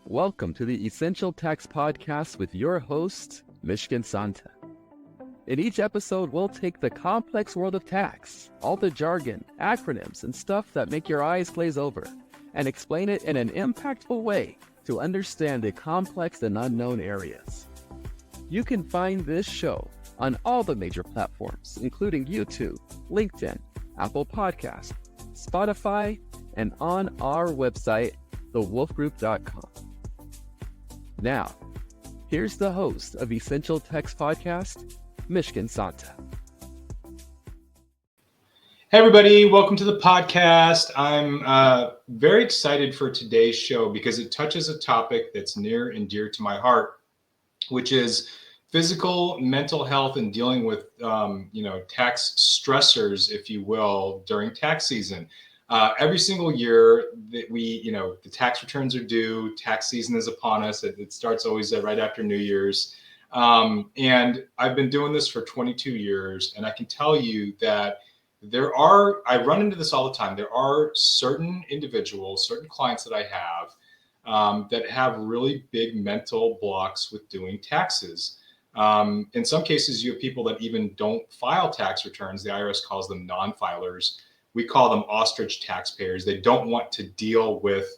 Welcome to the Essential Tax Podcast with your host, Mishkin Santa. In each episode, we'll take the complex world of tax, all the jargon, acronyms, and stuff that make your eyes glaze over, and explain it in an impactful way to understand the complex and unknown areas. You can find this show on all the major platforms, including YouTube, LinkedIn, Apple Podcasts, Spotify, and on our website, thewolfgroup.com. Now, here's the host of Essential Tax Podcast, Mishkin Santa. Hey everybody, welcome to the podcast. I'm very excited for today's show because it touches a topic that's near and dear to my heart, which is physical, mental health, and dealing with tax stressors, if you will, during tax season. Every single year that the tax returns are due, tax season is upon us. It starts always right after New Year's. And I've been doing this for 22 years, and I can tell you that I run into this all the time. There are certain individuals, certain clients that I have that have really big mental blocks with doing taxes. In some cases, you have people that even don't file tax returns. The IRS calls them non-filers. We call them ostrich taxpayers. They don't want to deal with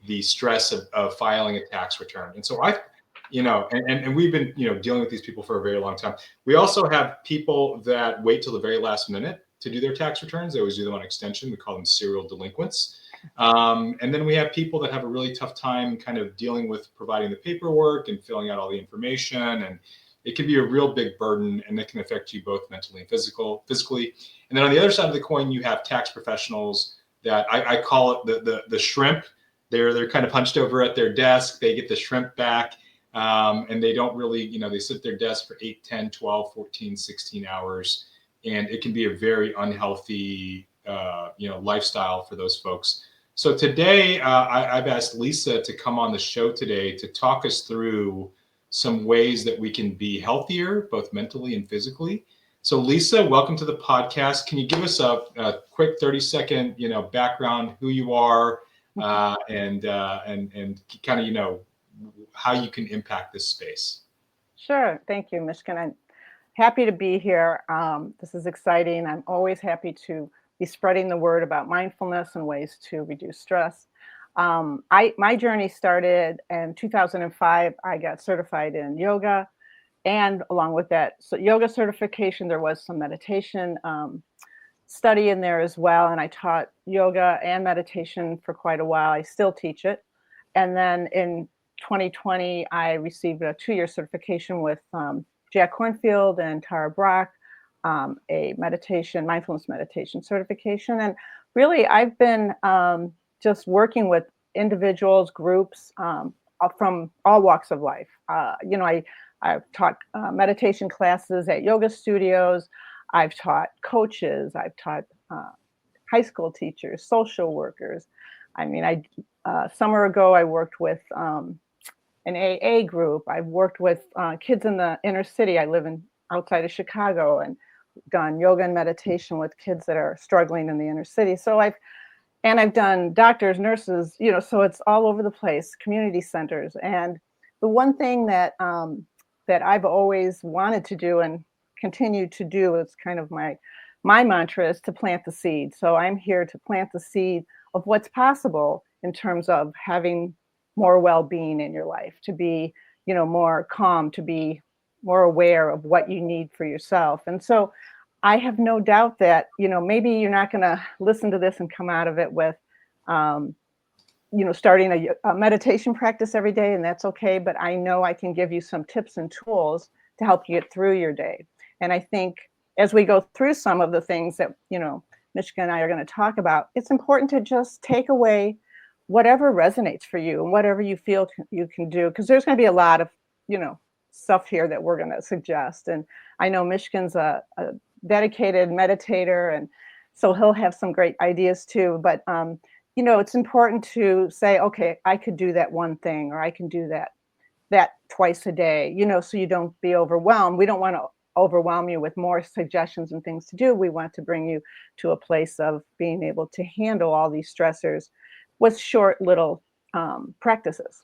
the stress of filing a tax return. And so and we've been, dealing with these people for a very long time. We also have people that wait till the very last minute to do their tax returns. They always do them on extension. We call them serial delinquents. And then we have people that have a really tough time kind of dealing with providing the paperwork and filling out all the information. And it can be a real big burden, and it can affect you both mentally and physically. And then on the other side of the coin, you have tax professionals that I call it the shrimp. They're kind of hunched over at their desk. They get the shrimp back, and they don't really, they sit at their desk for 8, 10, 12, 14, 16 hours. And it can be a very unhealthy, lifestyle for those folks. So today, I've asked Lisa to come on the show today to talk us through some ways that we can be healthier, both mentally and physically. So Lisa, welcome to the podcast. Can you give us a quick 30-second, background, who you are, and kind of, how you can impact this space? Sure. Thank you, Mishkin. I'm happy to be here. This is exciting. I'm always happy to be spreading the word about mindfulness and ways to reduce stress. My journey started in 2005. I got certified in yoga, and along with that yoga certification, there was some meditation study in there as well. And I taught yoga and meditation for quite a while. I still teach it. And then in 2020, I received a 2-year certification with Jack Kornfield and Tara Brock, a mindfulness meditation certification. And really, I've been just working with individuals, groups from all walks of life. I've taught meditation classes at yoga studios. I've taught coaches. I've taught high school teachers, social workers. Summer ago, I worked with an AA group. I've worked with kids in the inner city. I live outside of Chicago, and done yoga and meditation with kids that are struggling in the inner city. So I've done doctors, nurses, so it's all over the place, community centers. And the one thing that I've always wanted to do and continue to do, is kind of my mantra, is to plant the seed. So I'm here to plant the seed of what's possible in terms of having more well-being in your life, to be, more calm, to be more aware of what you need for yourself. And so I have no doubt that, maybe you're not going to listen to this and come out of it with, starting a meditation practice every day, and that's okay. But I know I can give you some tips and tools to help you get through your day. And I think as we go through some of the things that, Mishka and I are going to talk about, it's important to just take away whatever resonates for you and whatever you feel you can do, because there's going to be a lot of, stuff here that we're going to suggest. And I know Mishkin's a dedicated meditator, and so he'll have some great ideas too. But it's important to say, okay, I could do that one thing, or I can do that twice a day, so you don't be overwhelmed. We don't want to overwhelm you with more suggestions and things to do. We want to bring you to a place of being able to handle all these stressors with short little practices.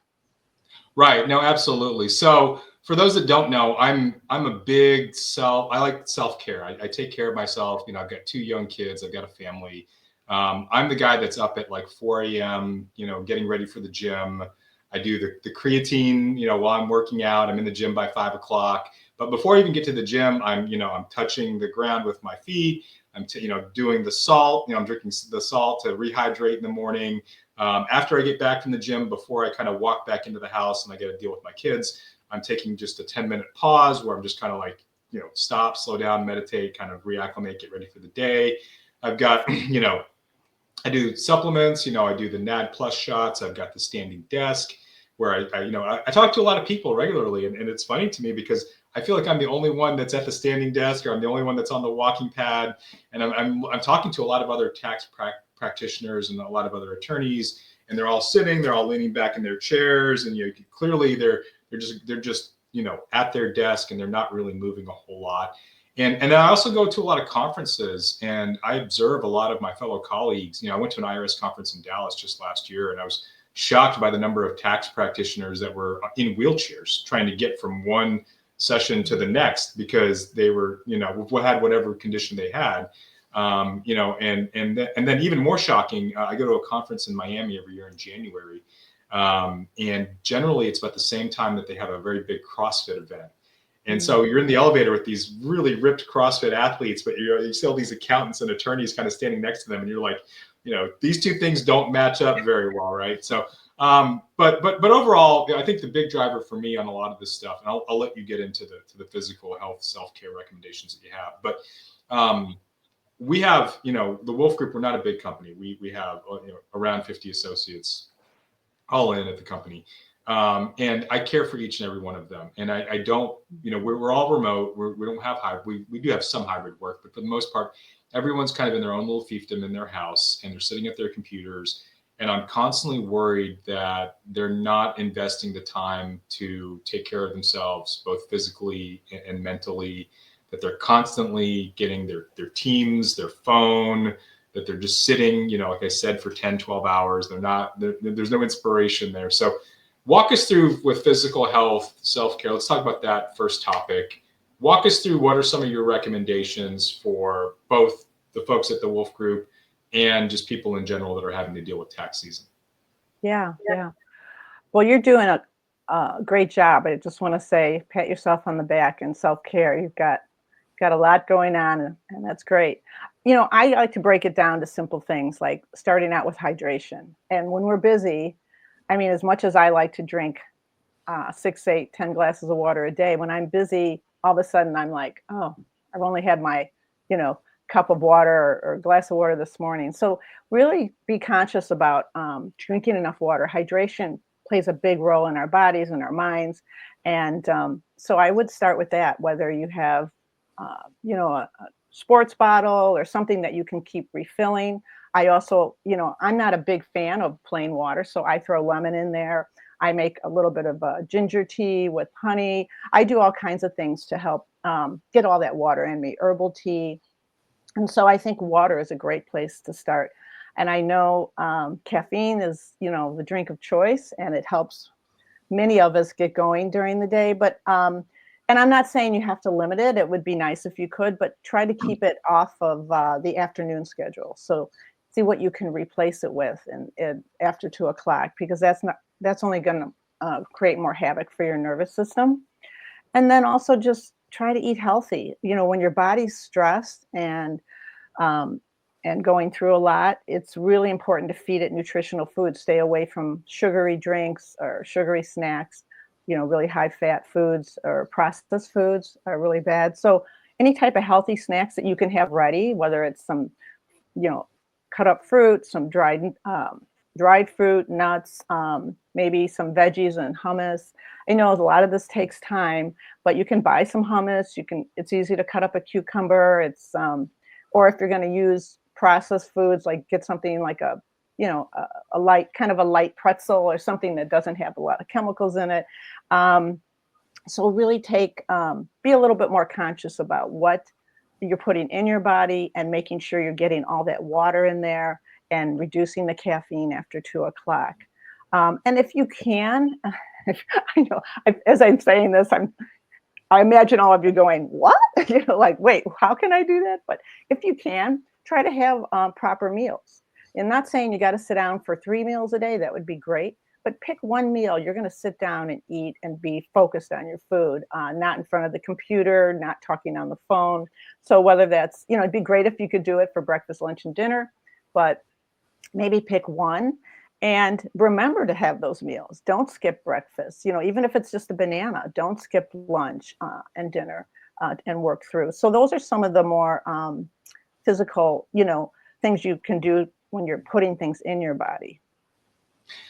Right. No, absolutely. So for those that don't know, I'm a big I like self-care. I take care of myself. I've got two young kids. I've got a family. I'm the guy that's up at like 4 a.m., getting ready for the gym. I do the creatine, while I'm working out. I'm in the gym by 5 o'clock. But before I even get to the gym, I'm touching the ground with my feet. Doing the salt. I'm drinking the salt to rehydrate in the morning. After I get back from the gym, before I kind of walk back into the house and I get to deal with my kids, I'm taking just a 10-minute pause where I'm just kind of like, stop, slow down, meditate, kind of reacclimate, get ready for the day. I've got, I do supplements, I do the NAD plus shots. I've got the standing desk where I talk to a lot of people regularly. And it's funny to me because I feel like I'm the only one that's at the standing desk, or I'm the only one that's on the walking pad. And I'm talking to a lot of other tax practitioners and a lot of other attorneys, and they're all sitting, they're all leaning back in their chairs. And clearly they're just, at their desk, and they're not really moving a whole lot. And I also go to a lot of conferences, and I observe a lot of my fellow colleagues. I went to an IRS conference in Dallas just last year, and I was shocked by the number of tax practitioners that were in wheelchairs trying to get from one session to the next because they were, had whatever condition they had. And then even more shocking, I go to a conference in Miami every year in January. And generally it's about the same time that they have a very big CrossFit event. And so you're in the elevator with these really ripped CrossFit athletes, but you see all these accountants and attorneys kind of standing next to them, and you're like, these two things don't match up very well, right? So, but overall, I think the big driver for me on a lot of this stuff, and I'll let you get into the physical health self-care recommendations that you have, but we have, the Wolf Group. We're not a big company. We have around 50 associates all in at the company. And I care for each and every one of them. And I don't, we're all remote. We don't have hybrid. We do have some hybrid work, but for the most part, everyone's kind of in their own little fiefdom in their house, and they're sitting at their computers. And I'm constantly worried that they're not investing the time to take care of themselves, both physically and mentally, that they're constantly getting their Teams, their phone, that they're just sitting, like I said, for 10, 12 hours. There's no inspiration there. So walk us through with physical health, self-care. Let's talk about that first topic. Walk us through what are some of your recommendations for both the folks at the Wolf Group and just people in general that are having to deal with tax season. Yeah. Well, you're doing a great job. I just want to say, pat yourself on the back. And self-care, you've got a lot going on, and that's great. I like to break it down to simple things like starting out with hydration. And when we're busy, as much as I like to drink 6, 8, 10 glasses of water a day, when I'm busy, all of a sudden I'm like, oh, I've only had my, cup of water or glass of water this morning. So really be conscious about drinking enough water. Hydration plays a big role in our bodies and our minds. And so I would start with that, whether you have, a sports bottle or something that you can keep refilling. I also, I'm not a big fan of plain water, so I throw lemon in there. I make a little bit of ginger tea with honey. I do all kinds of things to help get all that water in me, herbal tea. And so I think water is a great place to start. And I know caffeine is, the drink of choice, and it helps many of us get going during the day. But and I'm not saying you have to limit it. It would be nice if you could, but try to keep it off of the afternoon schedule. So see what you can replace it with and after 2 o'clock, because that's only going to create more havoc for your nervous system. And then also just try to eat healthy. When your body's stressed and going through a lot, it's really important to feed it nutritional food. Stay away from sugary drinks or sugary snacks. Really high fat foods or processed foods are really bad. So any type of healthy snacks that you can have ready, whether it's some, cut up fruit, some dried fruit, nuts, maybe some veggies and hummus. I know a lot of this takes time, but you can buy some hummus. It's easy to cut up a cucumber. It's, or if you're going to use processed foods, like get something like a light pretzel or something that doesn't have a lot of chemicals in it. So really be a little bit more conscious about what you're putting in your body and making sure you're getting all that water in there and reducing the caffeine after 2 o'clock. And if you can, I know. As I'm saying this, I imagine all of you going, "What?" Like, "Wait, how can I do that?" But if you can, try to have proper meals. And not saying you got to sit down for 3 meals a day. That would be great. But pick one meal you're going to sit down and eat and be focused on your food, not in front of the computer, not talking on the phone. So whether that's, it'd be great if you could do it for breakfast, lunch, and dinner, but maybe pick one and remember to have those meals. Don't skip breakfast. Even if it's just a banana, don't skip lunch and dinner and work through. So those are some of the more physical, things you can do when you're putting things in your body.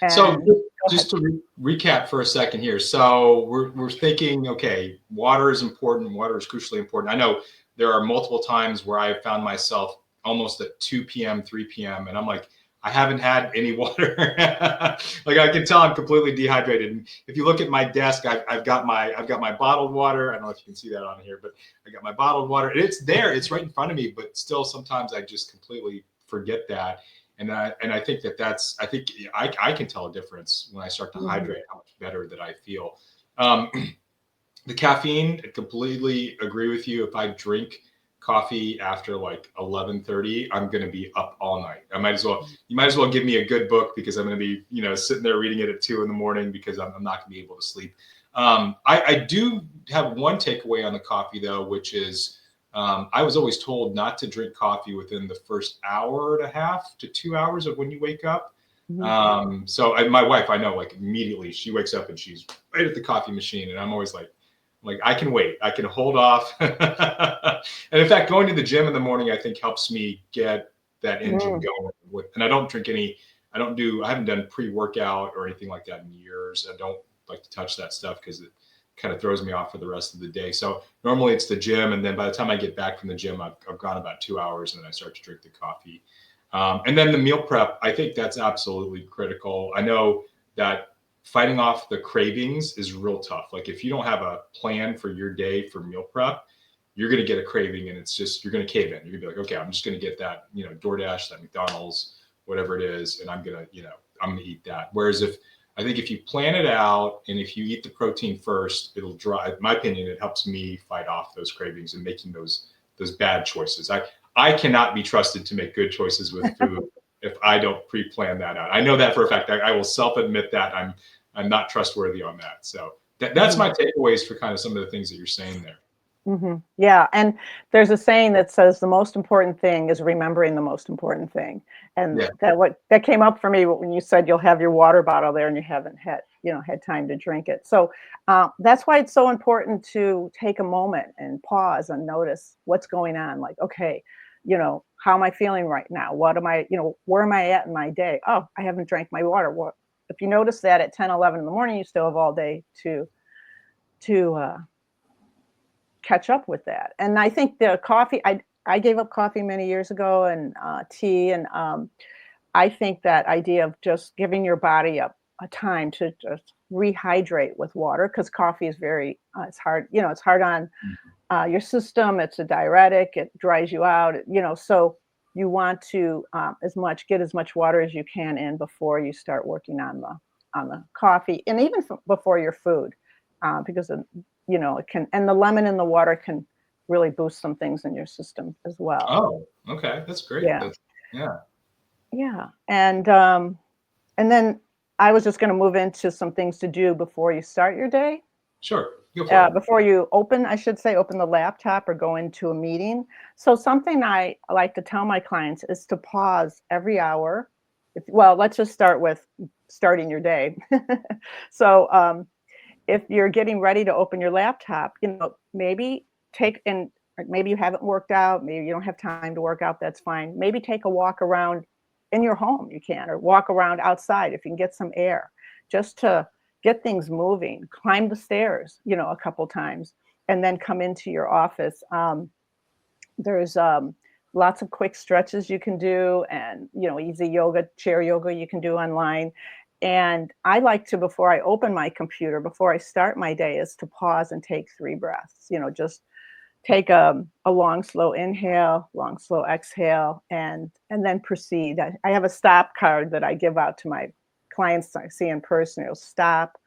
So And just to recap for a second here. So we're thinking, okay, water is important. Water is crucially important. I know there are multiple times where I found myself almost at 2 p.m., 3 p.m. and I'm like, I haven't had any water. Like I can tell I'm completely dehydrated. And if you look at my desk, I've got my bottled water. I don't know if you can see that on here, but I got my bottled water. It's there. It's right in front of me. But still, sometimes I just completely forget that. And I think I can tell a difference when I start to hydrate, how much better that I feel. The caffeine, I completely agree with you. If I drink coffee after like 11:30, I'm going to be up all night. You might as well give me a good book because I'm going to be, sitting there reading it at 2 a.m. because I'm not going to be able to sleep. I do have one takeaway on the coffee though, which is I was always told not to drink coffee within the first hour and a half to 2 hours of when you wake up. So my wife, I know, like immediately she wakes up and she's right at the coffee machine, and I'm always like I can wait, I can hold off. And in fact, going to the gym in the morning, I think helps me get that engine going. And I haven't done pre-workout or anything like that in years. I don't like to touch that stuff because it kind of throws me off for the rest of the day. So normally it's the gym, and then by the time I get back from the gym, I've gone about 2 hours, and then I start to drink the coffee. And then the meal prep, I think that's absolutely critical. I know that fighting off the cravings is real tough. Like if you don't have a plan for your day for meal prep, you're going to get a craving, and you're going to cave in. You're going to be like, okay, I'm just going to get that, DoorDash, that McDonald's, whatever it is, and I'm going to eat that. Whereas I think if you plan it out and if you eat the protein first, it'll drive, in my opinion, it helps me fight off those cravings and making those bad choices. I cannot be trusted to make good choices with food if I don't pre-plan that out. I know that for a fact. I will self-admit that I'm not trustworthy on that. So that's my takeaways for kind of some of the things that you're saying there. Yeah. And there's a saying that says the most important thing is remembering the most important thing. And that came up for me when you said you'll have your water bottle there and you haven't had time to drink it. So that's why it's so important to take a moment and pause and notice what's going on. Like, okay, how am I feeling right now? What am I, where am I at in my day? Oh, I haven't drank my water. Well, if you notice that at 10, 11 in the morning, you still have all day to catch up with that. And I think the coffee, I gave up coffee many years ago, and tea. And I think that idea of just giving your body a time to just rehydrate with water, because coffee is very, it's hard, it's hard on your system. It's a diuretic. It dries you out, so you want to get as much water as you can in before you start working on the coffee, and even before your food, because it can, and the lemon in the water can really boost some things in your system as well. Oh, okay. That's great. Yeah. Yeah. Yeah. And then I was just going to move into some things to do before you start your day. Sure. Before you open the laptop or go into a meeting. So something I like to tell my clients is to pause every hour. Let's just start with starting your day. So if you're getting ready to open your laptop, maybe maybe you haven't worked out, maybe you don't have time to work out, that's fine. Maybe take a walk around in your home, you can, or walk around outside if you can get some air, just to get things moving. Climb the stairs, a couple times, and then come into your office. There's lots of quick stretches you can do, and easy yoga, chair yoga you can do online. And I like to, before I open my computer, before I start my day, is to pause and take 3 breaths. Just take a long, slow inhale, long, slow exhale, and then proceed. I have a stop card that I give out to my clients I see in person. Stop,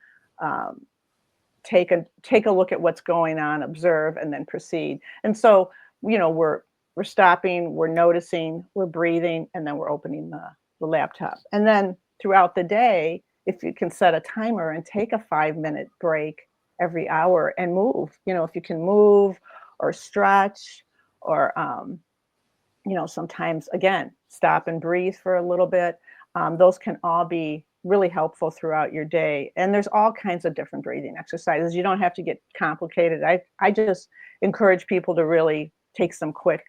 take a look at what's going on, observe, and then proceed. And so, we're stopping, we're noticing, we're breathing, and then we're opening the laptop. And then throughout the day, if you can set a timer and take a 5-minute break every hour and move, if you can move or stretch or, sometimes again, stop and breathe for a little bit. Those can all be really helpful throughout your day. And there's all kinds of different breathing exercises. You don't have to get complicated. I just encourage people to really take some quick,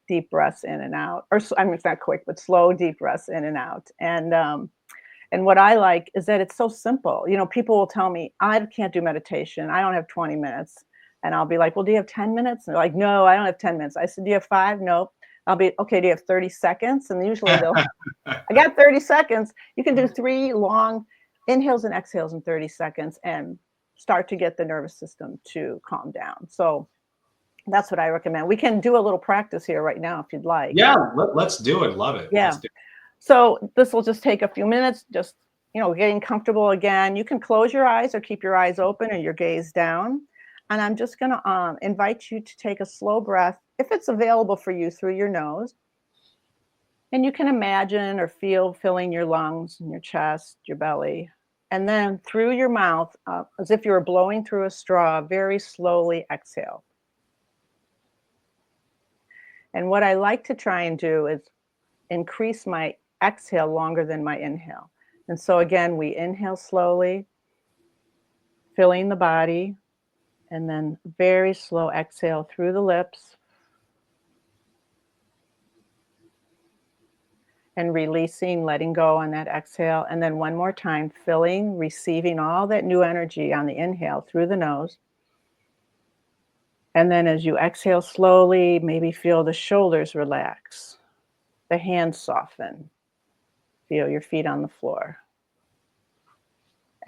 deep breaths in and out. Or I mean, it's not quick, but slow, deep breaths in and out. And what I like is that it's so simple. People will tell me, I can't do meditation. I don't have 20 minutes. And I'll be like, well, do you have 10 minutes? And they're like, no, I don't have 10 minutes. I said, do you have 5? Nope. I'll be, okay, do you have 30 seconds? And usually I got 30 seconds. You can do 3 long inhales and exhales in 30 seconds and start to get the nervous system to calm down. So that's what I recommend. We can do a little practice here right now if you'd like. Yeah, let's do it. Love it. Yeah. Let's do it. So this will just take a few minutes, just, getting comfortable again. You can close your eyes or keep your eyes open or your gaze down. And I'm just going to invite you to take a slow breath, if it's available for you, through your nose. And you can imagine or feel filling your lungs and your chest, your belly. And then through your mouth, as if you were blowing through a straw, very slowly exhale. And what I like to try and do is increase my exhale longer than my inhale. And so again, we inhale slowly, filling the body. And then very slow exhale through the lips and releasing, letting go on that exhale. And then one more time, filling, receiving all that new energy on the inhale through the nose. And then as you exhale slowly, maybe feel the shoulders relax, the hands soften, feel your feet on the floor.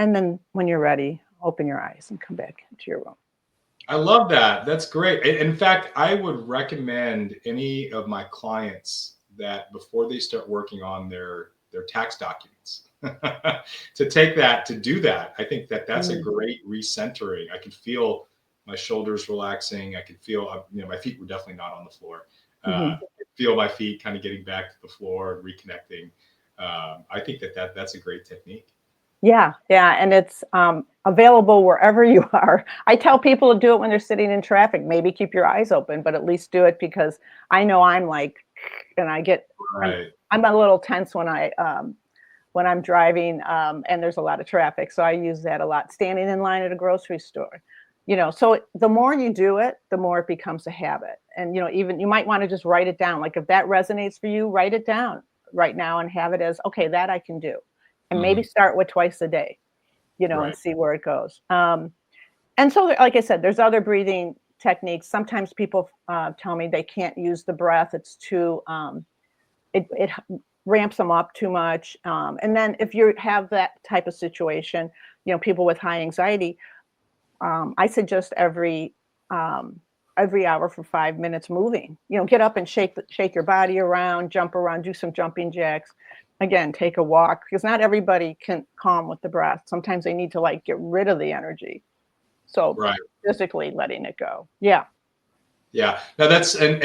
And then when you're ready, open your eyes and come back into your room. I love that. That's great. In fact, I would recommend any of my clients that before they start working on their tax documents to take that, to do that. I think that's a great recentering. I can feel my shoulders relaxing. I can feel, my feet were definitely not on the floor. I feel my feet kind of getting back to the floor and reconnecting. I think that's a great technique. Yeah. And it's available wherever you are. I tell people to do it when they're sitting in traffic. Maybe keep your eyes open, but at least do it, because I know I'm like, and I get, right. I'm a little tense when I'm driving and there's a lot of traffic. So I use that a lot. Standing in line at a grocery store, so the more you do it, the more it becomes a habit. And, even you might want to just write it down. Like if that resonates for you, write it down right now and have it as, okay, that I can do. And maybe start with twice a day, Right. and see where it goes. And so, like I said, there's other breathing techniques. Sometimes people tell me they can't use the breath. It's too, it ramps them up too much. And then if you have that type of situation, people with high anxiety, I suggest every hour for 5 minutes moving, get up and shake your body around, jump around, do some jumping jacks. Again, take a walk, because not everybody can calm with the breath. Sometimes they need to get rid of the energy. So physically letting it go. Yeah. Yeah. Now that's, and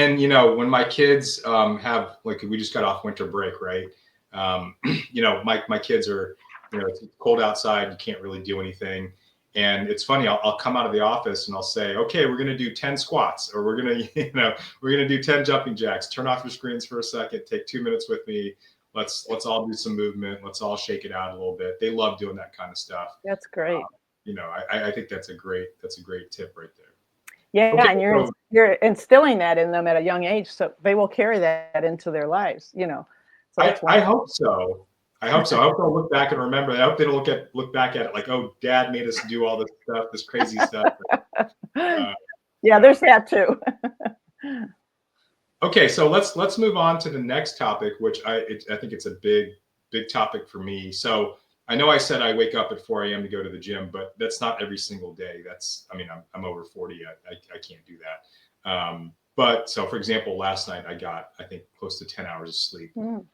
when my kids have, we just got off winter break, right? My kids are, it's cold outside. You can't really do anything. And it's funny, I'll come out of the office and I'll say, okay, we're going to do 10 squats, or we're going to do 10 jumping jacks. Turn off your screens for a second, take 2 minutes with me. Let's all do some movement. Let's all shake it out a little bit. They love doing that kind of stuff. That's great. I think that's a great tip right there. Yeah, okay, and you're instilling that in them at a young age, so they will carry that into their lives. So I hope so. I hope they'll look back and remember. I hope they don't look back at it like, oh, Dad made us do all this stuff, this crazy stuff. Yeah, there's that too. Okay, so let's move on to the next topic, which I think it's a big topic for me. So I know I said I wake up at 4 a.m. to go to the gym, but that's not every single day. I'm over 40. I can't do that. But so, for example, last night I got, I think, close to 10 hours of sleep. Mm.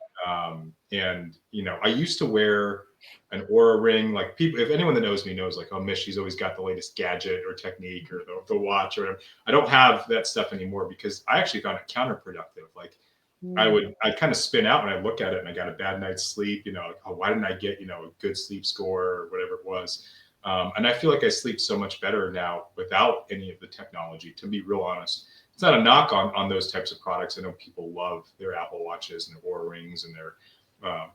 And, I used to wear an Aura ring. Like, people, if anyone that knows me knows, like, oh, Mish, she's always got the latest gadget or technique or the watch or whatever. I don't have that stuff anymore because I actually found it counterproductive. Like, I'd kind of spin out when I look at it and I got a bad night's sleep, like, oh, why didn't I get, a good sleep score or whatever it was. And I feel like I sleep so much better now without any of the technology, to be real honest. It's not a knock on those types of products. I know people love their Apple Watches and their Oura Rings and their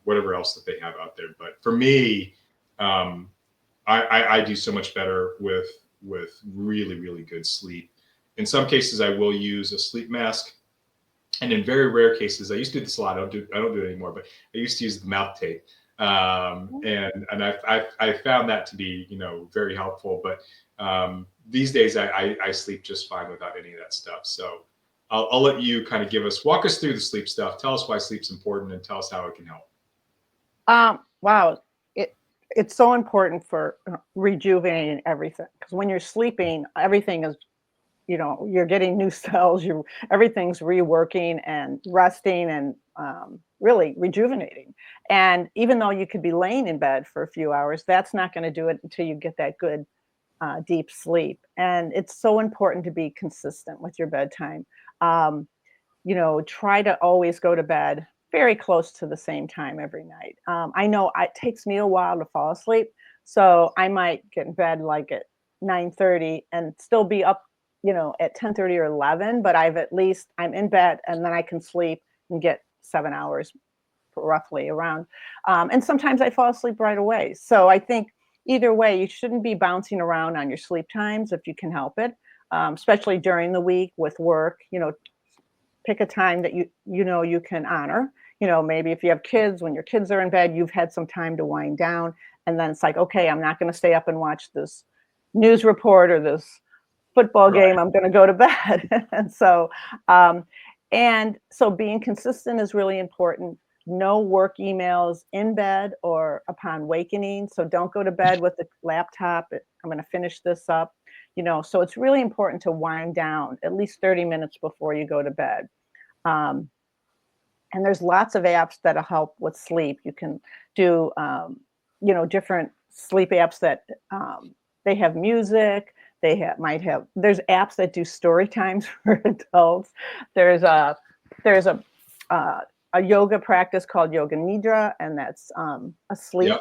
whatever else that they have out there. But for me, I do so much better with really, really good sleep. In some cases, I will use a sleep mask. And in very rare cases, I used to do this a lot. I don't do it anymore, but I used to use the mouth tape. And I found that to be, very helpful. But these days I sleep just fine without any of that stuff. So I'll let you kind of walk us through the sleep stuff. Tell us why sleep's important and tell us how it can help. Wow. It's so important for rejuvenating everything, because when you're sleeping, everything is, you're getting new cells, everything's reworking and resting and really rejuvenating. And even though you could be laying in bed for a few hours, that's not going to do it until you get that good deep sleep. And it's so important to be consistent with your bedtime. Try to always go to bed very close to the same time every night. I know it takes me a while to fall asleep, so I might get in bed like at 9:30 and still be up, at 10:30 or 11, but I'm in bed and then I can sleep and get 7 hours roughly around. And sometimes I fall asleep right away. So I think either way, you shouldn't be bouncing around on your sleep times if you can help it, especially during the week with work. Pick a time that you can honor. Maybe if you have kids, when your kids are in bed, you've had some time to wind down, and then it's like, okay, I'm not going to stay up and watch this news report or this football game. I'm going to go to bed. And so being consistent is really important. No work emails in bed or upon wakening. So don't go to bed with the laptop. I'm going to finish this up. So it's really important to wind down at least 30 minutes before you go to bed. And there's lots of apps that'll help with sleep. You can do, different sleep apps that they have music. There's apps that do story times for adults. There's a yoga practice called Yoga Nidra, and that's a sleep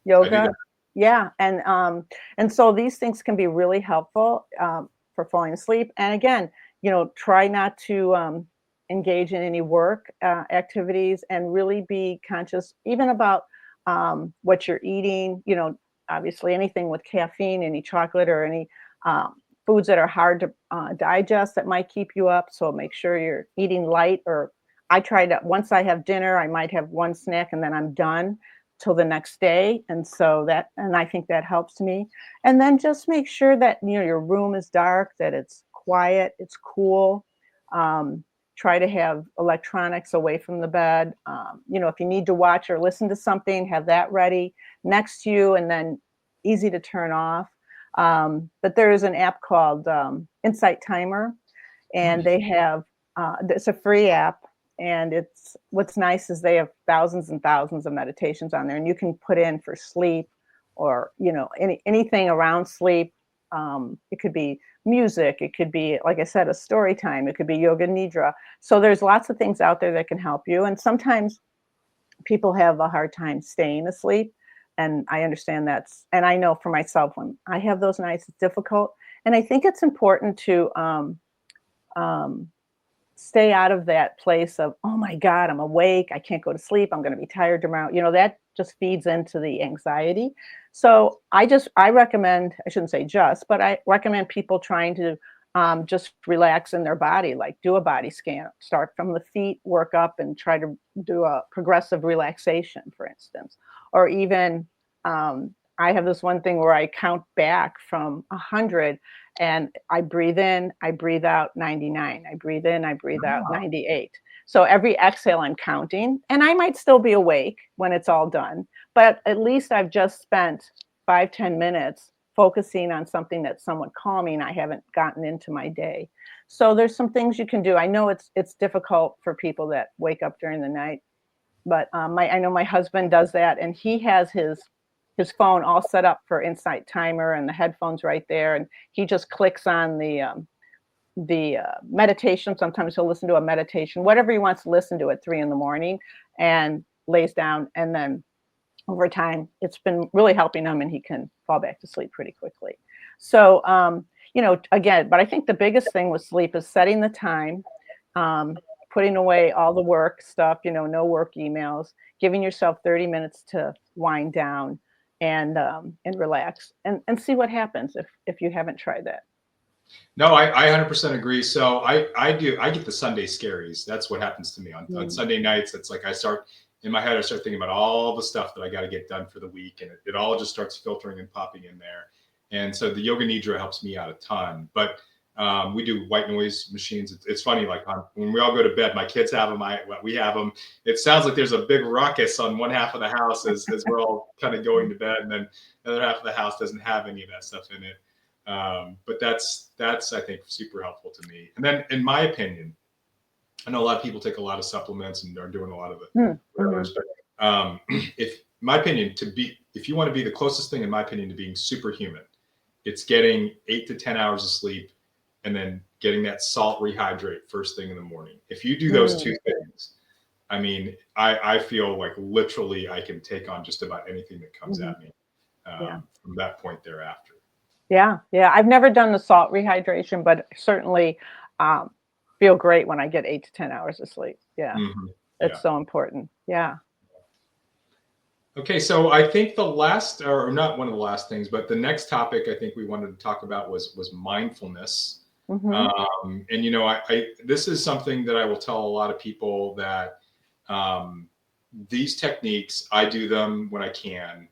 yoga. Yeah. And so these things can be really helpful for falling asleep. And again, try not to engage in any work activities, and really be conscious even about what you're eating. Obviously anything with caffeine, any chocolate or any foods that are hard to digest that might keep you up. So make sure you're eating light, or I try to, once I have dinner, I might have one snack and then I'm done till the next day. And I think that helps me. And then just make sure that, your room is dark, that it's quiet, it's cool. Try to have electronics away from the bed. If you need to watch or listen to something, have that ready next to you and then easy to turn off. But there is an app called Insight Timer, and they have, it's a free app. And what's nice is they have thousands and thousands of meditations on there, and you can put in for sleep or, anything around sleep. It could be music. It could be, like I said, a story time. It could be Yoga Nidra. So there's lots of things out there that can help you. And sometimes people have a hard time staying asleep. And I understand and I know for myself, when I have those nights, it's difficult. And I think it's important to stay out of that place of, oh my God, I'm awake, I can't go to sleep, I'm going to be tired tomorrow. That just feeds into the anxiety. So I recommend, I shouldn't say just, but I recommend people trying to just relax in their body, like do a body scan, start from the feet, work up and try to do a progressive relaxation, for instance. Or even, I have this one thing where I count back from 100 and I breathe in, I breathe out 99. I breathe in, I breathe out 98. So every exhale I'm counting, and I might still be awake when it's all done, but at least I've just spent 5-10 minutes focusing on something that's somewhat calming, I haven't gotten into my day. So there's some things you can do. I know it's difficult for people that wake up during the night, but I know my husband does that, and he has his phone all set up for Insight Timer and the headphones right there, and he just clicks on the meditation. Sometimes he'll listen to a meditation, whatever he wants to listen to at 3 a.m, and lays down. And then over time, it's been really helping him, and he can fall back to sleep pretty quickly. So, again, but I think the biggest thing with sleep is setting the time, putting away all the work stuff, no work emails, giving yourself 30 minutes to wind down and relax and see what happens if you haven't tried that. No, I 100% agree. So I get the Sunday scaries. That's what happens to me on Sunday nights. It's like I start thinking about all the stuff that I got to get done for the week, and it all just starts filtering and popping in there. And so the yoga nidra helps me out a ton. But we do white noise machines. It's funny, like when we all go to bed, my kids have them, we have them. It sounds like there's a big ruckus on one half of the house as we're all kind of going to bed, and then the other half of the house doesn't have any of that stuff in it. But that's I think super helpful to me. And then, in my opinion, I know a lot of people take a lot of supplements and are doing a lot of it. If you want to be the closest thing, in my opinion, to being superhuman, it's getting 8 to 10 hours of sleep and then getting that salt rehydrate first thing in the morning. If you do those two things, I mean, I feel like literally I can take on just about anything that comes at me from that point thereafter. Yeah. I've never done the salt rehydration, but certainly feel great when I get 8 to 10 hours of sleep. Yeah. It's so important. Yeah. Okay, so I think the last, or not one of the last things, but the next topic I think we wanted to talk about was mindfulness. And this is something that I will tell a lot of people that these techniques, I do them when I can,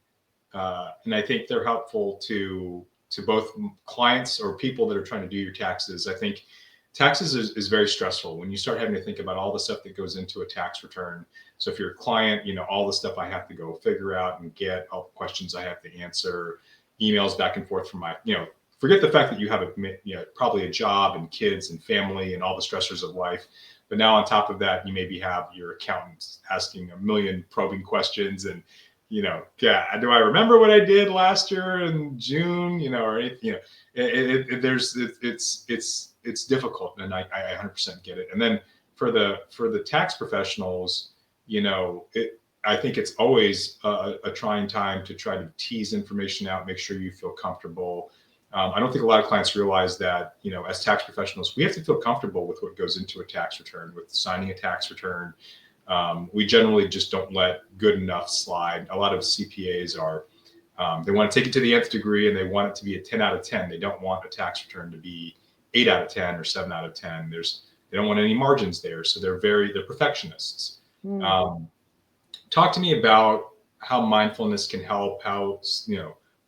and I think they're helpful to both clients or people that are trying to do your taxes. I think taxes is very stressful when you start having to think about all the stuff that goes into a tax return. So if you're a client, all the stuff I have to go figure out and get, all the questions I have to answer, emails back and forth from my, forget the fact that you have probably a job and kids and family and all the stressors of life. But now on top of that, you maybe have your accountants asking a million probing questions and, do I remember what I did last year in June, or anything, it's difficult, and I 100% get it. And then for the tax professionals, I think it's always a trying time to try to tease information out, make sure you feel comfortable. I don't think a lot of clients realize that, as tax professionals, we have to feel comfortable with what goes into a tax return, with signing a tax return. We generally just don't let good enough slide. A lot of CPAs are, they want to take it to the nth degree, and they want it to be a 10 out of 10. They don't want a tax return to be 8 out of 10 or 7 out of 10. They don't want any margins there. So they're perfectionists. Talk to me about how mindfulness can help,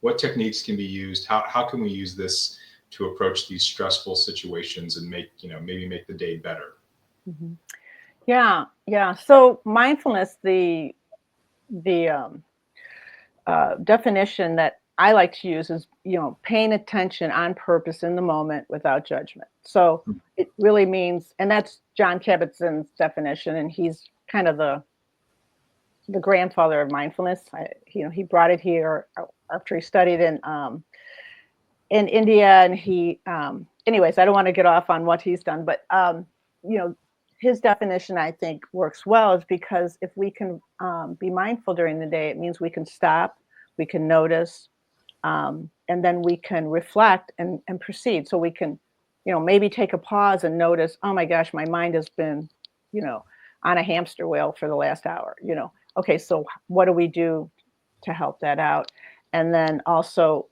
what techniques can be used, how can we use this to approach these stressful situations and maybe make the day better. Yeah. So mindfulness, the definition that I like to use is, paying attention on purpose in the moment without judgment. So it really means, and that's John Kabat-Zinn's definition, and he's kind of the grandfather of mindfulness. He brought it here after he studied in India, and he, anyways, I don't want to get off on what he's done, but his definition, I think, works well, is because if we can be mindful during the day, it means we can stop, we can notice, and then we can reflect and proceed. So we can, maybe take a pause and notice, oh my gosh, my mind has been, on a hamster wheel for the last hour, Okay, so what do we do to help that out? And then also,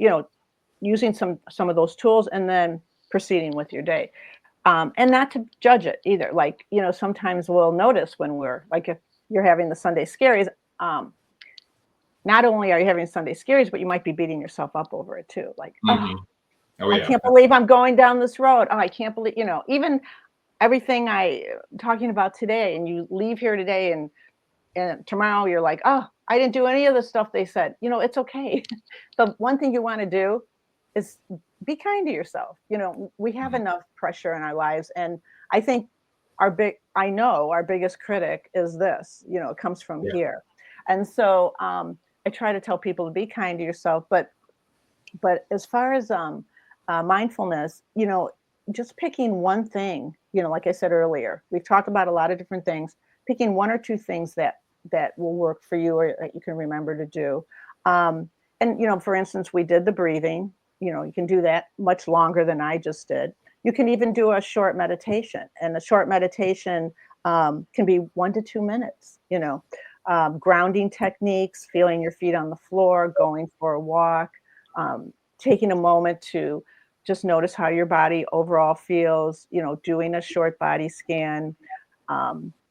using some of those tools and then proceeding with your day. And not to judge it either. Like, sometimes we'll notice when we're, like, if you're having the Sunday scaries, not only are you having Sunday scaries, but you might be beating yourself up over it too. Like, I can't believe I'm going down this road. Oh, I can't believe, even everything talking about today, and you leave here today and tomorrow you're like, oh, I didn't do any of the stuff they said. It's okay. The one thing you want to do is be kind to yourself. We have enough pressure in our lives. And I think I know our biggest critic is this, it comes from Yeah. here. And so I try to tell people to be kind to yourself. But as far as mindfulness, just picking one thing, like I said earlier, we've talked about a lot of different things, picking one or two things that will work for you or that you can remember to do. And, for instance, we did the breathing. You can do that much longer than I just did. You can even do a short meditation, and a short meditation can be 1 to 2 minutes, grounding techniques, feeling your feet on the floor, going for a walk, taking a moment to just notice how your body overall feels, doing a short body scan.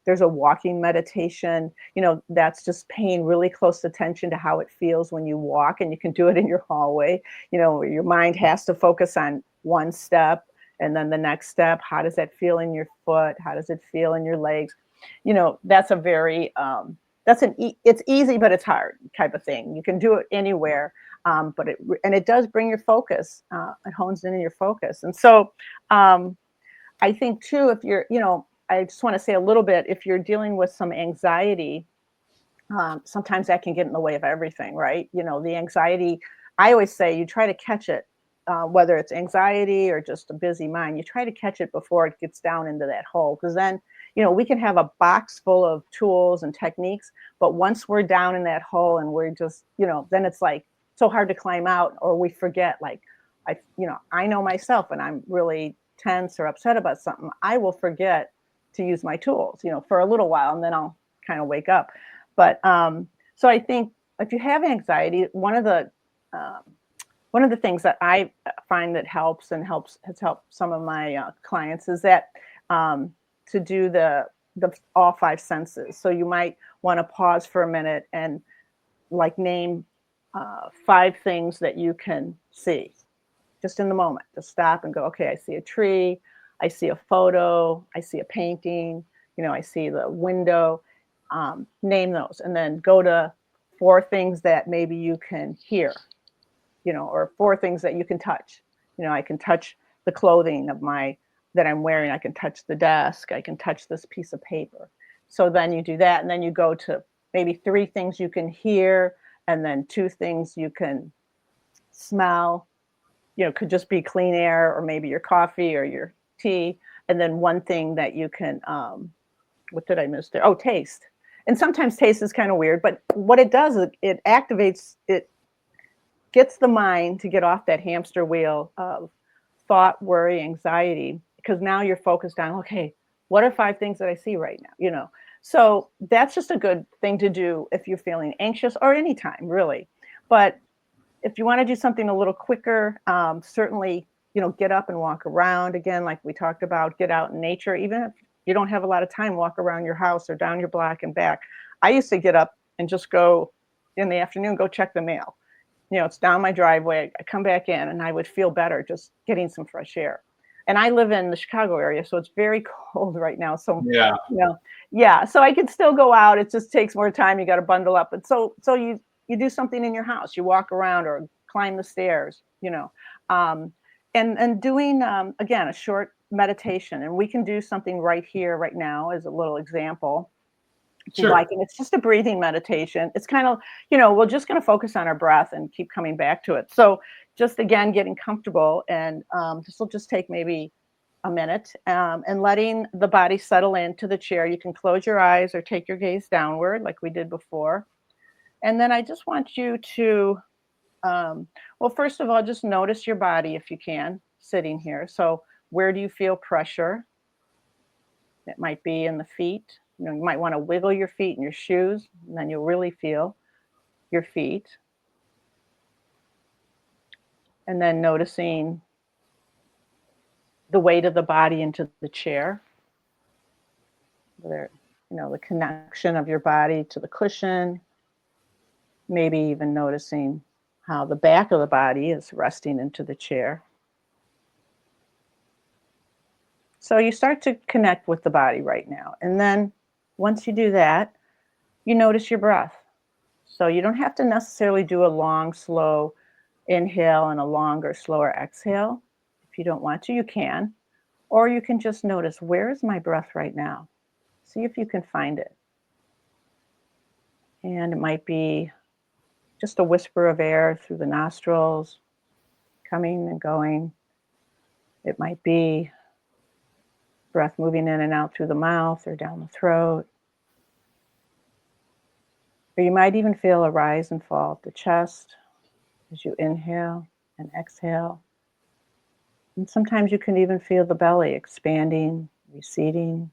There's a walking meditation, that's just paying really close attention to how it feels when you walk, and you can do it in your hallway. Your mind has to focus on one step and then the next step. How does that feel in your foot? How does it feel in your legs? That's a very, it's easy, but it's hard type of thing. You can do it anywhere. But it does bring your focus, it hones in your focus. And so I think too, if you're, I just want to say a little bit, if you're dealing with some anxiety, sometimes that can get in the way of everything, right? The anxiety, I always say you try to catch it, whether it's anxiety or just a busy mind, you try to catch it before it gets down into that hole. Because then, we can have a box full of tools and techniques, but once we're down in that hole and we're just, then it's like so hard to climb out, or we forget, like, I know myself when I'm really tense or upset about something, I will forget to use my tools, for a little while, and then I'll kind of wake up. But so I think if you have anxiety, one of the things that I find that has helped some of my clients is that to do the all five senses. So you might want to pause for a minute and like name 5 things that you can see just in the moment. Just stop and go, okay, I see a tree, I see a photo, I see a painting, I see the window. Name those, and then go to 4 things that maybe you can hear, or 4 things that you can touch. I can touch the clothing that I'm wearing. I can touch the desk. I can touch this piece of paper. So then you do that, and then you go to maybe 3 things you can hear, and then 2 things you can smell. Could just be clean air or maybe your coffee or your tea, and then 1 thing that you can, what did I miss there? Oh, taste. And sometimes taste is kind of weird, but what it does is it activates, it gets the mind to get off that hamster wheel of thought, worry, anxiety, because now you're focused on, okay, what are 5 things that I see right now? So that's just a good thing to do if you're feeling anxious or anytime, really. But if you want to do something a little quicker, certainly, get up and walk around again, like we talked about, get out in nature. Even if you don't have a lot of time, walk around your house or down your block and back. I used to get up and just go in the afternoon, go check the mail. It's down my driveway. I come back in and I would feel better just getting some fresh air. And I live in the Chicago area, so it's very cold right now. So, Yeah. Yeah, so I could still go out. It just takes more time. You got to bundle up. And so you do something in your house. You walk around or climb the stairs, and doing, again, a short meditation. And we can do something right here, right now, as a little example. If you Sure. like, and it's just a breathing meditation. It's kind of, we're just going to focus on our breath and keep coming back to it. So just again, getting comfortable, and this will just take maybe a minute, and letting the body settle into the chair. You can close your eyes or take your gaze downward like we did before. And then I just want you to, well, first of all, just notice your body if you can, sitting here. So where do you feel pressure? It might be in the feet. You might want to wiggle your feet in your shoes, and then you'll really feel your feet. And then noticing the weight of the body into the chair. Whether, the connection of your body to the cushion. Maybe even noticing how the back of the body is resting into the chair. So you start to connect with the body right now. And then once you do that, you notice your breath. So you don't have to necessarily do a long, slow inhale and a longer, slower exhale. If you don't want to, you can. Or you can just notice, where is my breath right now? See if you can find it. And it might be just a whisper of air through the nostrils, coming and going. It might be breath moving in and out through the mouth or down the throat. Or you might even feel a rise and fall of the chest as you inhale and exhale. And sometimes you can even feel the belly expanding, receding.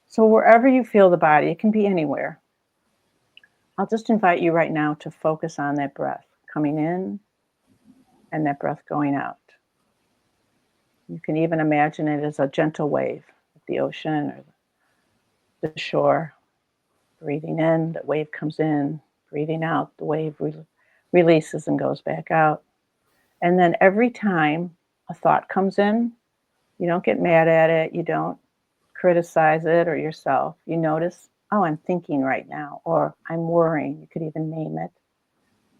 So wherever you feel the body, it can be anywhere. I'll just invite you right now to focus on that breath coming in and that breath going out. You can even imagine it as a gentle wave at the ocean or the shore. Breathing in, the wave comes in. Breathing out, the wave releases and goes back out. And then every time a thought comes in, you don't get mad at it. You don't criticize it or yourself. You notice, oh, I'm thinking right now, or I'm worrying. You could even name it.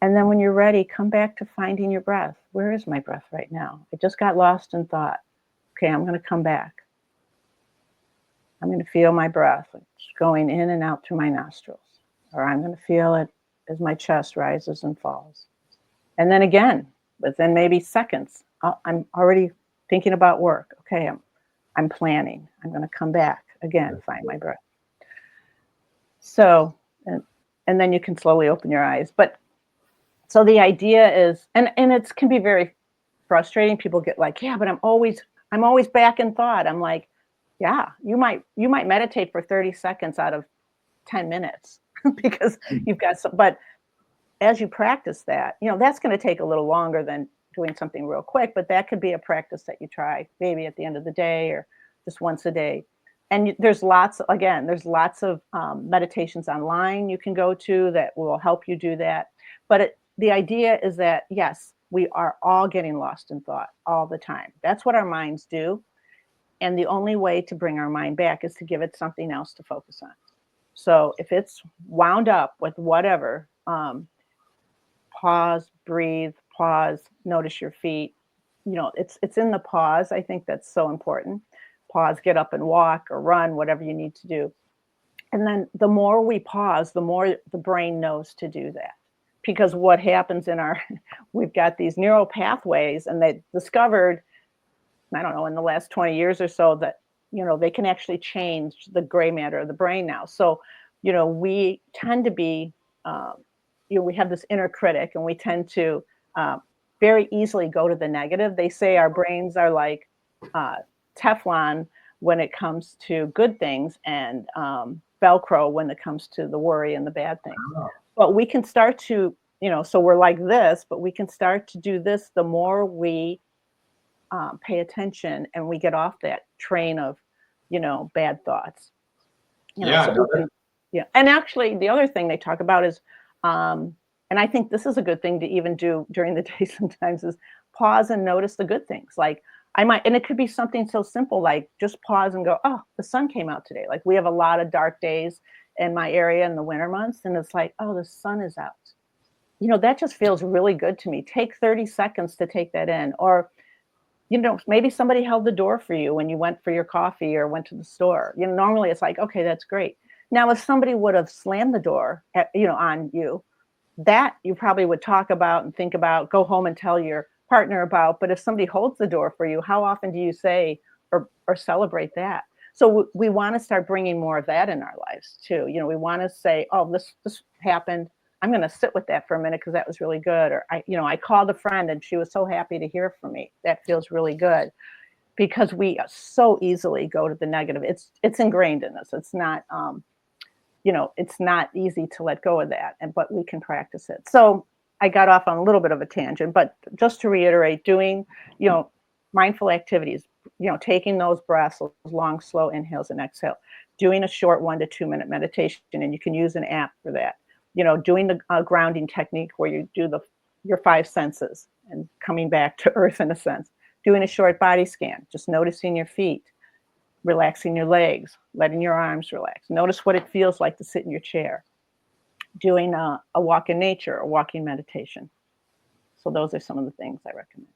And then when you're ready, come back to finding your breath. Where is my breath right now? I just got lost in thought. Okay, I'm going to come back. I'm going to feel my breath going in and out through my nostrils. Or I'm going to feel it as my chest rises and falls. And then again, within maybe seconds, I'm already thinking about work. Okay, I'm planning. I'm going to come back again, find my breath. So, and then you can slowly open your eyes. But so the idea is, and it can be very frustrating. People get like, yeah, but I'm always back in thought. I'm like, yeah, you might meditate for 30 seconds out of 10 minutes because you've got some, but as you practice that, that's going to take a little longer than doing something real quick, but that could be a practice that you try maybe at the end of the day or just once a day. And there's lots of meditations online you can go to that will help you do that. But the idea is that, yes, we are all getting lost in thought all the time. That's what our minds do. And the only way to bring our mind back is to give it something else to focus on. So if it's wound up with whatever, pause, breathe, pause, notice your feet. It's in the pause. I think that's so important. Pause, get up and walk or run, whatever you need to do. And then the more we pause, the more the brain knows to do that. Because what happens we've got these neural pathways, and they discovered, I don't know, in the last 20 years or so that, they can actually change the gray matter of the brain now. So, we tend to be, we have this inner critic, and we tend to very easily go to the negative. They say our brains are like Teflon when it comes to good things, and Velcro when it comes to the worry and the bad things. Oh. But we can start to, so we're like this, but we can start to do this the more we pay attention and we get off that train of, bad thoughts. Yeah. And actually, the other thing they talk about is, and I think this is a good thing to even do during the day sometimes, is pause and notice the good things. Like and it could be something so simple, like just pause and go, oh, the sun came out today. Like we have a lot of dark days in my area in the winter months. And it's like, oh, the sun is out. That just feels really good to me. Take 30 seconds to take that in. Or, maybe somebody held the door for you when you went for your coffee or went to the store. Normally it's like, okay, that's great. Now, if somebody would have slammed the door, on you, that you probably would talk about and think about, go home and tell your partner about. But if somebody holds the door for you, how often do you say or celebrate that? So we want to start bringing more of that in our lives too. We want to say, oh, this happened. I'm going to sit with that for a minute because that was really good. Or I called a friend and she was so happy to hear from me. That feels really good. Because we so easily go to the negative. It's ingrained in us. It's not, it's not easy to let go of that, but we can practice it. So I got off on a little bit of a tangent, but just to reiterate, doing, mindful activities, taking those breaths, those long, slow inhales and exhale, doing a short 1 to 2 minute meditation, and you can use an app for that. Doing the grounding technique where you do your 5 senses and coming back to earth in a sense. Doing a short body scan, just noticing your feet, relaxing your legs, letting your arms relax. Notice what it feels like to sit in your chair. Doing a walk in nature, a walking meditation. So those are some of the things I recommend.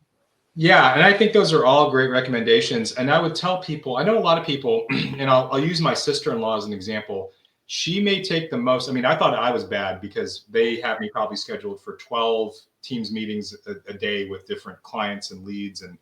Yeah, and I think those are all great recommendations. And I would tell people, I know a lot of people, and I'll use my sister-in-law as an example. She may take the most. I mean, I thought I was bad because they have me probably scheduled for 12 Teams meetings a day with different clients and leads, and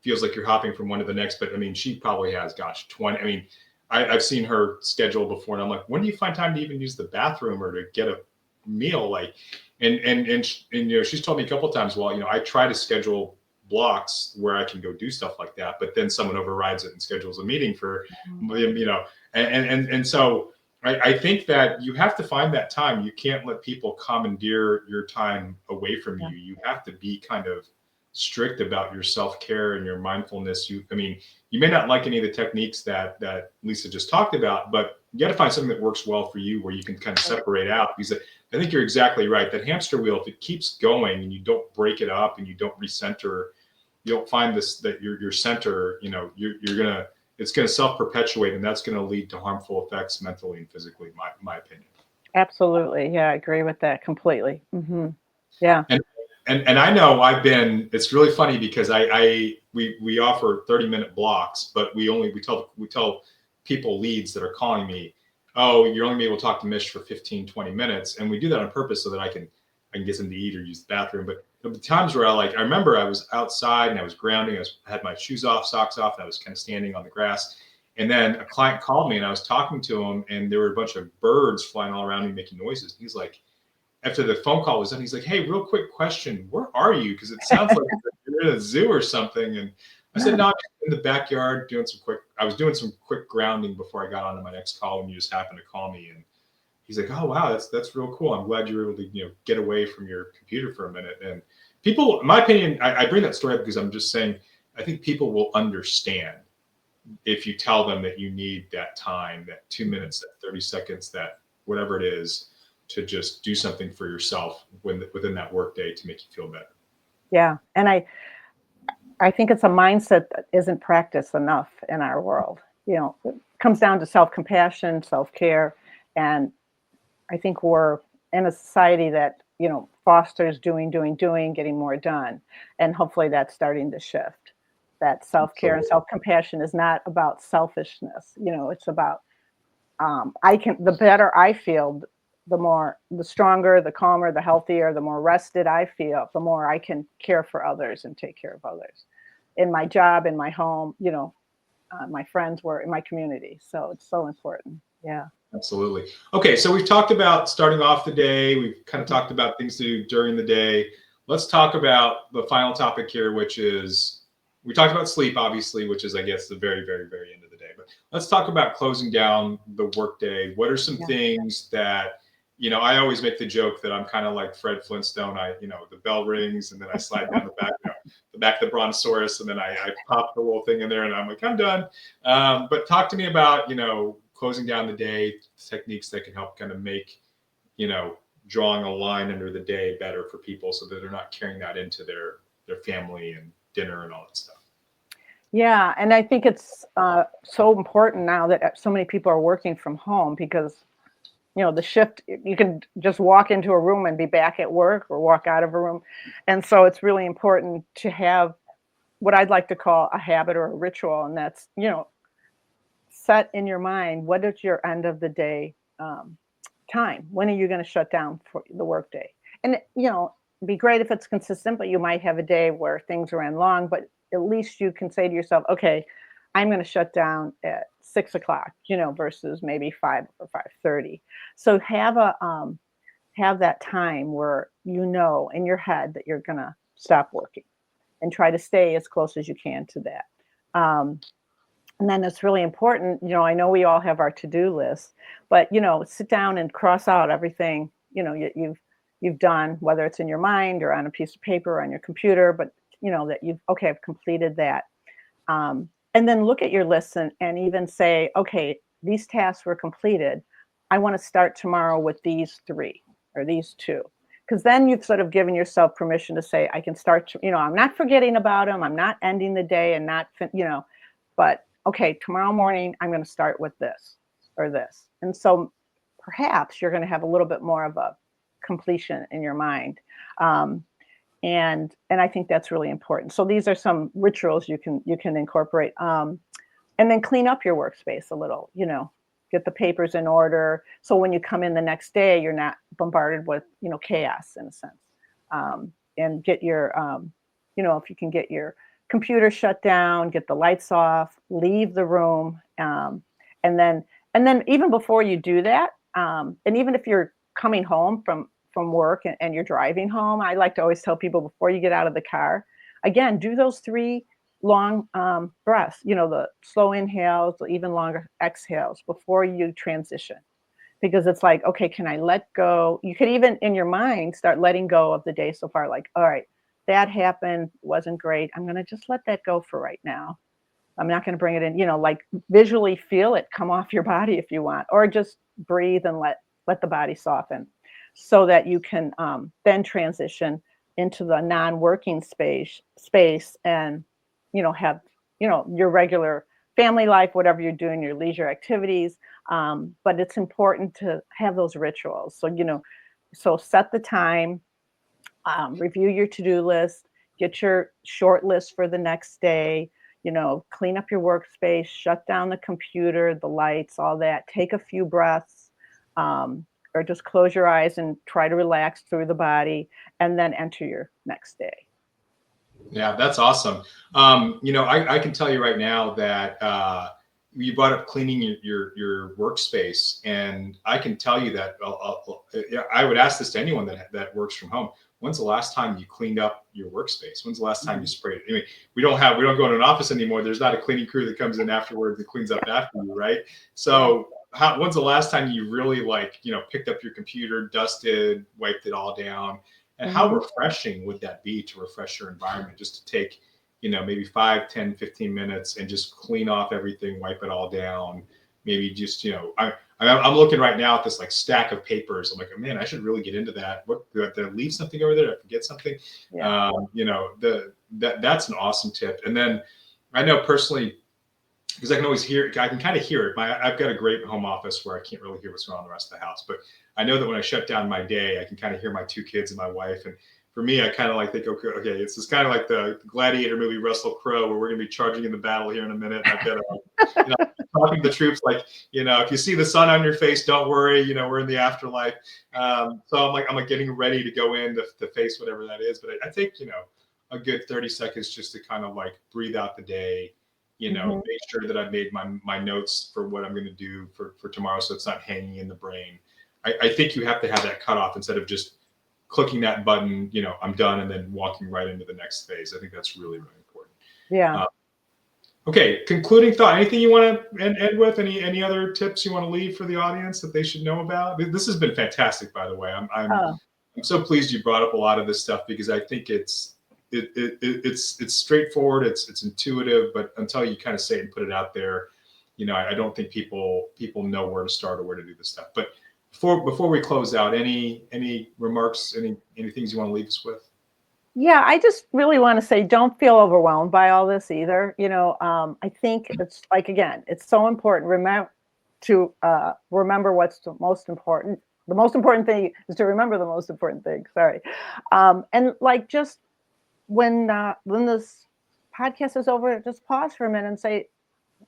feels like you're hopping from one to the next. But I mean, she probably has, gosh, 20. I mean, I've seen her schedule before, and I'm like, when do you find time to even use the bathroom or to get a meal? Like, and you know, she's told me a couple of times, well, you know, I try to schedule blocks where I can go do stuff like that, but then someone overrides it and schedules a meeting for, you know, and so I think that you have to find that time. You can't let people commandeer your time away from you. You have to be kind of strict about your self-care and your mindfulness. I mean, you may not like any of the techniques that Lisa just talked about, but you got to find something that works well for you where you can kind of separate out, because I think you're exactly right. That hamster wheel, if it keeps going and you don't break it up and you don't recenter, you don't find this, that your center, you know, it's gonna self-perpetuate, and that's gonna lead to harmful effects mentally and physically, my opinion. Absolutely. Yeah, I agree with that completely. Yeah. And I know it's really funny because we offer 30-minute blocks, but we tell people, leads that are calling me, oh, you're only able to talk to Mish for 15-20 minutes. And we do that on purpose so that I can get them to eat or use the bathroom. But the times where I remember I was outside and I was grounding, I had my shoes off, socks off, and I was kind of standing on the grass. And then a client called me and I was talking to him, and there were a bunch of birds flying all around me making noises. He's like, after the phone call was done, he's like, hey, real quick question. Where are you? Because it sounds like you're in a zoo or something. And I said, no, I'm in the backyard I was doing some quick grounding before I got onto my next call when you just happened to call me. And he's like, oh, wow, that's real cool. I'm glad you were able to, you know, get away from your computer for a minute. And people, in my opinion, I bring that story up because I'm just saying, I think people will understand if you tell them that you need that time, that 2 minutes, that 30 seconds, that whatever it is, to just do something for yourself within that workday to make you feel better. Yeah. And I think it's a mindset that isn't practiced enough in our world. You know, it comes down to self-compassion, self-care. And I think we're in a society that, you know, fosters doing, getting more done. And hopefully that's starting to shift. That self-care and self-compassion is not about selfishness. You know, it's about, the better I feel, the stronger, the calmer, the healthier, the more rested I feel, the more I can care for others and take care of others in my job, in my home, you know, my friends were in my community. So it's so important. Yeah. Absolutely. Okay. So we've talked about starting off the day. We've kind of talked about things to do during the day. Let's talk about the final topic here, which is, we talked about sleep, obviously, which is, I guess, the very, very, very end of the day. But let's talk about closing down the workday. What are some things that, you know, I always make the joke that I'm kind of like Fred Flintstone. The bell rings and then I slide down the back of the brontosaurus, and then I pop the little thing in there and I'm like, I'm done. But talk to me about, you know, closing down the day, techniques that can help kind of make, you know, drawing a line under the day better for people so that they're not carrying that into their family and dinner and all that stuff. Yeah. And I think it's so important now that so many people are working from home, because you know, the shift, you can just walk into a room and be back at work, or walk out of a room. And so it's really important to have what I'd like to call a habit or a ritual. And that's, you know, set in your mind, what is your end of the day time? When are you going to shut down for the workday? And, you know, it'd be great if it's consistent, but you might have a day where things ran long, but at least you can say to yourself, okay, I'm going to shut down at 6 o'clock, you know, versus maybe 5 or 5:30. So have that time where you know in your head that you're going to stop working, and try to stay as close as you can to that. And then it's really important, you know, I know we all have our to-do lists, but, you know, sit down and cross out everything, you know, you've done, whether it's in your mind or on a piece of paper or on your computer, but, you know, that I've completed that. And then look at your list and even say, okay, these tasks were completed. I want to start tomorrow with these 3 or these 2. Because then you've sort of given yourself permission to say, I can start, you know, I'm not forgetting about them. I'm not ending the day and not, you know, but okay, tomorrow morning, I'm going to start with this or this. And so perhaps you're going to have a little bit more of a completion in your mind. And I think that's really important. So these are some rituals you can incorporate. And then clean up your workspace a little, get the papers in order. So when you come in the next day, you're not bombarded with, chaos in a sense. And get your, if you can get your computer shut down, get the lights off, leave the room. And then even before you do that, and even if you're coming home from work and you're driving home, I like to always tell people before you get out of the car, again, do those 3 long breaths, the slow inhales, the even longer exhales before you transition. Because it's like, okay, can I let go? You could even in your mind start letting go of the day so far. Like, all right, that happened, wasn't great. I'm going to just let that go for right now. I'm not going to bring it in, like visually feel it come off your body if you want, or just breathe and let the body soften so that you can then transition into the non-working space and, have, your regular family life, whatever you're doing, your leisure activities. But it's important to have those rituals. So, so set the time, review your to-do list, get your short list for the next day, clean up your workspace, shut down the computer, the lights, all that. Take a few breaths, or just close your eyes and try to relax through the body, and then enter your next day. Yeah, that's awesome. I can tell you right now that you brought up cleaning your workspace, and I can tell you that I would ask this to anyone that works from home. When's the last time you cleaned up your workspace? When's the last time you sprayed it? Anyway, we don't go to an office anymore. There's not a cleaning crew that comes in afterwards and cleans up after you, right? So when's the last time you really picked up your computer, dusted, wiped it all down? And how refreshing would that be to refresh your environment, just to take, maybe 5, 10, 15 minutes and just clean off everything, wipe it all down. Maybe just, I'm looking right now at this stack of papers. I'm like, oh, man, I should really get into that. What, did I leave something over there? Did I forget something? Yeah. That's an awesome tip. And then I know personally, because I can kind of hear it. I've got a great home office where I can't really hear what's going on in the rest of the house. But I know that when I shut down my day, I can kind of hear my 2 kids and my wife. And for me, I kind of think, okay, it's just kind of like the Gladiator movie, Russell Crowe, where we're going to be charging in the battle here in a minute. And I've got to, talking to the troops, if you see the sun on your face, don't worry, we're in the afterlife. So I'm getting ready to go in to face whatever that is. But I take, a good 30 seconds just to kind of breathe out the day. Make sure that I've made my notes for what I'm going to do for tomorrow, so it's not hanging in the brain. I think you have to have that cutoff instead of just clicking that button, I'm done, and then walking right into the next phase. I think that's really, really important. Yeah. Okay, concluding thought. Anything you want to end with? Any other tips you want to leave for the audience that they should know about? This has been fantastic, by the way. I'm so pleased you brought up a lot of this stuff, because I think it's straightforward, it's intuitive, but until you kind of say it and put it out there, I don't think people know where to start or where to do this stuff. But before we close out, any remarks, any things you want to leave us with? Yeah, I just really want to say, don't feel overwhelmed by all this either. I think it's again, it's so important. Remember what's the most important. The most important thing is to remember the most important thing. Sorry. And just when this podcast is over, just pause for a minute and say,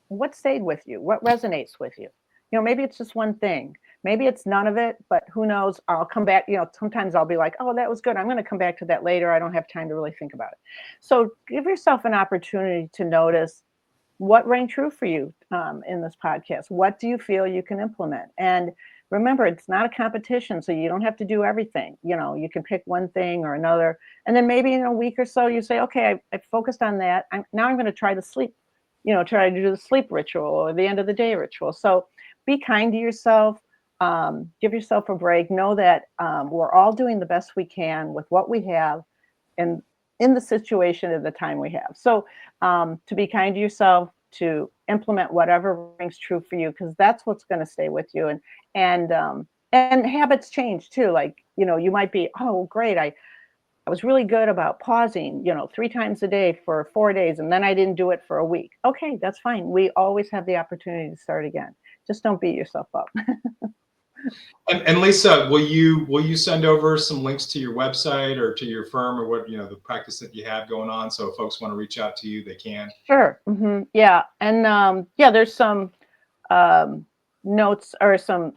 what stayed with you? What resonates with you? Maybe it's just one thing. Maybe it's none of it, but who knows? I'll come back. Sometimes I'll be like, oh, that was good. I'm going to come back to that later. I don't have time to really think about it. So give yourself an opportunity to notice what rang true for you in this podcast. What do you feel you can implement? And remember, it's not a competition, so you don't have to do everything. You can pick one thing or another. And then maybe in a week or so, you say, okay, I focused on that. Now I'm going to try the sleep, try to do the sleep ritual or the end of the day ritual. So be kind to yourself. Give yourself a break. Know that we're all doing the best we can with what we have and in the situation at the time we have. So to be kind to yourself, to implement whatever rings true for you, because that's what's going to stay with you. And habits change too. You might be, oh, great. I was really good about pausing, 3 times a day for 4 days, and then I didn't do it for a week. Okay, that's fine. We always have the opportunity to start again. Just don't beat yourself up. And Lisa, will you send over some links to your website or to your firm or what, the practice that you have going on, so if folks want to reach out to you, they can? Sure. Yeah. And there's some notes or some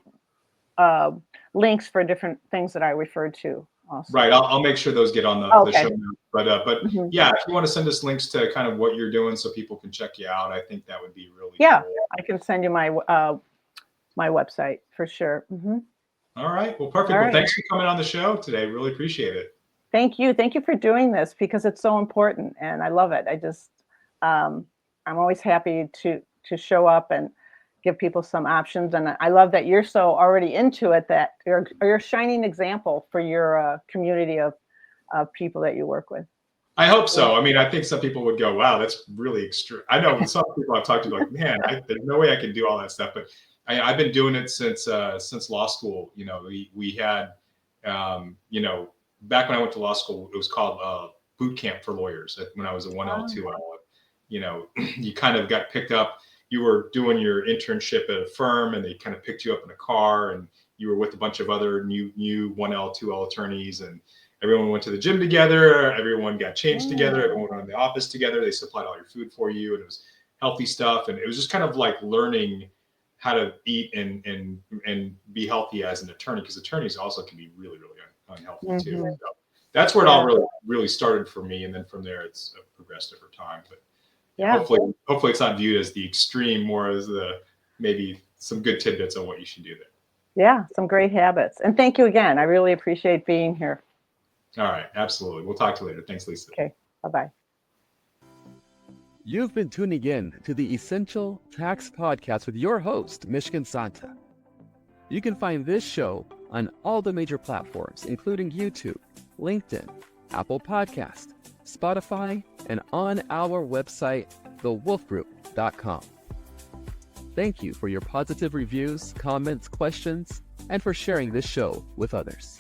links for different things that I referred to also. Right. I'll make sure those get on the Okay. show notes. But yeah, if you want to send us links to kind of what you're doing so people can check you out, I think that would be really Yeah, cool. I can send you my my website for sure. All right. Well, perfect. All Well, right. thanks for coming on the show today. Really appreciate it. Thank you. Thank you for doing this because it's so important and I love it. I just I'm always happy to show up and give people some options. And I love that you're so already into it that you're a shining example for your community of people that you work with. I hope so. I mean, I think some people would go, wow, that's really extreme. I know some people I've talked to like, man, there's no way I can do all that stuff. But I've been doing it since law school. We had, back when I went to law school, it was called boot camp for lawyers when I was a 1L, 2L. You kind of got picked up. You were doing your internship at a firm and they kind of picked you up in a car and you were with a bunch of other new 1L, 2L attorneys, and everyone went to the gym together. Everyone got changed together. Everyone went in the office together. They supplied all your food for you, and it was healthy stuff. And it was just kind of like learning how to eat and be healthy as an attorney, because attorneys also can be really, really unhealthy too. So that's where it all really started for me, and then from there it's progressed over time. But hopefully it's not viewed as the extreme, more as the maybe some good tidbits on what you should do there. Yeah, some great habits. And thank you again. I really appreciate being here. All right, absolutely. We'll talk to you later. Thanks, Lisa. Okay, bye-bye. You've been tuning in to the Essential Tax Podcast with your host, Mishkin Santa. You can find this show on all the major platforms, including YouTube, LinkedIn, Apple Podcast, Spotify, and on our website, thewolfgroup.com. Thank you for your positive reviews, comments, questions, and for sharing this show with others.